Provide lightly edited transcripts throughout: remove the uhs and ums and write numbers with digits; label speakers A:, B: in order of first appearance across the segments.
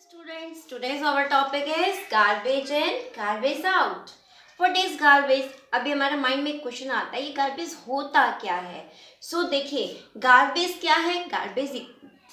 A: Students, today's our topic is garbage in, garbage out. What is garbage? अभी हमारे mind में एक question आता है, ये गार्बेज होता क्या है? देखिए, गार्बेज क्या है? गार्बेज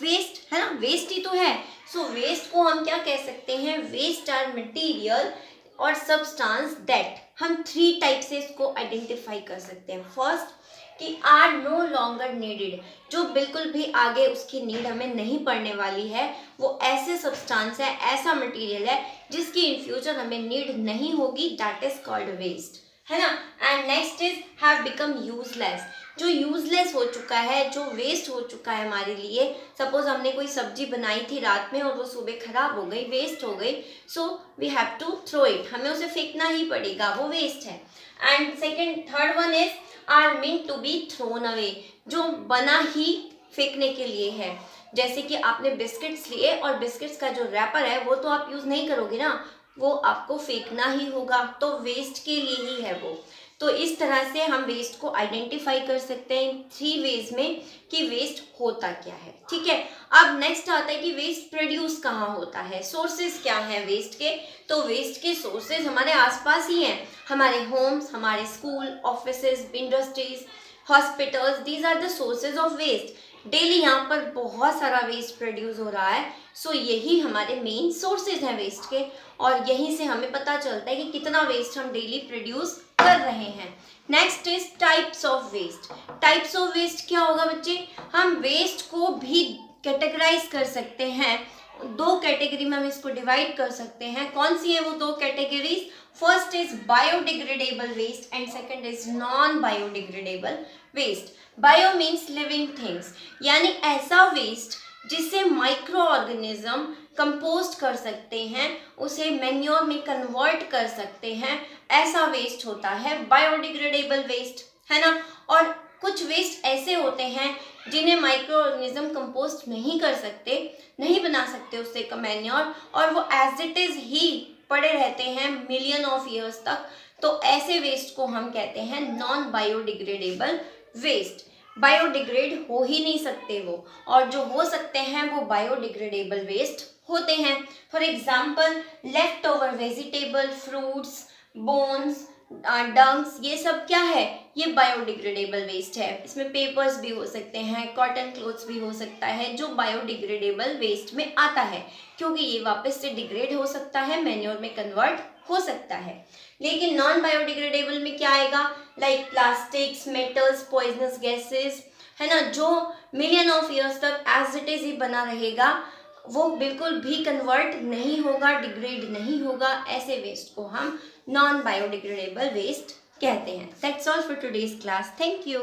A: वेस्ट है ना, वेस्ट ही तो है. वेस्ट को हम क्या कह सकते हैं? वेस्ट आर मटेरियल और सब्सटेंस दैट, हम 3 टाइप से इसको आइडेंटिफाई कर सकते हैं. फर्स्ट कि आर नो लॉन्गर नीडेड, जो बिल्कुल भी आगे उसकी नीड हमें नहीं पड़ने वाली है, वो ऐसे सब्सटेंस है, ऐसा मटेरियल है जिसकी इन फ्यूचर हमें नीड नहीं होगी, दैट इज कॉल्ड वेस्ट, है ना. And next is have become useless, जो यूजलेस हो चुका है, जो वेस्ट हो चुका है हमारे लिए. सपोज हमने कोई सब्जी बनाई थी रात में और वो सुबह खराब हो गई, वेस्ट हो गई, so we have to throw it, हमें उसे फेंकना ही पड़ेगा, वो वेस्ट है. And third one is are mean to be thrown away, जो बना ही फेंकने के लिए है. जैसे कि आपने बिस्किट्स लिए और बिस्किट्स का जो रैपर है वो तो आप यूज़ नहीं करोगे ना, वो आपको फेंकना ही होगा, तो वेस्ट के लिए ही है वो. तो इस तरह से हम वेस्ट को आइडेंटिफाई कर सकते हैं 3 वेज में कि वेस्ट होता क्या है. ठीक है, अब नेक्स्ट आता है कि वेस्ट प्रोड्यूस कहाँ होता है, सोर्सेज क्या हैं वेस्ट के. तो वेस्ट के सोर्सेज हमारे आसपास ही हैं, हमारे होम्स, हमारे school, offices, industries, hospitals, these are the sources of waste. Daily यहाँ पर बहुत सारा वेस्ट प्रोड्यूस हो रहा है. यही हमारे मेन सोर्सेज हैं वेस्ट के, और यहीं से हमें पता चलता है कि कितना वेस्ट हम डेली प्रोड्यूस कर रहे हैं. Next is types of waste. Types of waste क्या होगा बच्चे? हम वेस्ट को भी कैटेगराइज कर सकते हैं, 2 कैटेगरी में हम इसको डिवाइड कर सकते हैं. कौन सी है वो 2 categories? First is biodegradable waste and second is non biodegradable waste. Bio means living things, यानी ऐसा वेस्ट जिसे माइक्रो ऑर्गेनिज्म कंपोस्ट कर सकते हैं, उसे मैन्योर में कन्वर्ट कर सकते हैं, ऐसा वेस्ट होता है बायोडिग्रेडेबल वेस्ट, है ना. और कुछ वेस्ट ऐसे होते हैं जिन्हें माइक्रो ऑर्गेनिज्म कंपोस्ट नहीं कर सकते, नहीं बना सकते उससे मैन्योर, और वो एज इट इज ही पड़े रहते हैं मिलियन ऑफ ईयर्स तक. तो ऐसे वेस्ट को हम कहते हैं नॉन बायोडिग्रेडेबल वेस्ट. बायोडिग्रेड हो ही नहीं सकते वो, और जो हो सकते हैं वो बायोडिग्रेडेबल वेस्ट होते हैं. For example left over vegetable, fruits, bones, dunks, ये सब क्या है? ये बायोडिग्रेडेबल वेस्ट है. इसमें पेपर्स भी हो सकते हैं, कॉटन क्लोथ्स भी हो सकता है, जो बायोडिग्रेडेबल वेस्ट में आता है, क्योंकि ये वापस से डिग्रेड हो सकता है, मैन्योर में कन्वर्ट हो सकता है. लेकिन नॉन बायोडिग्रेडेबल में क्या आएगा? Like plastics, metals, poisonous gases, है ना, जो मिलियन ऑफ ईयर्स तक एज इट इज ही बना रहेगा, वो बिल्कुल भी कन्वर्ट नहीं होगा, डिग्रेड नहीं होगा. ऐसे वेस्ट को हम नॉन बायोडिग्रेडेबल वेस्ट कहते हैं. That's all for today's class. Thank you.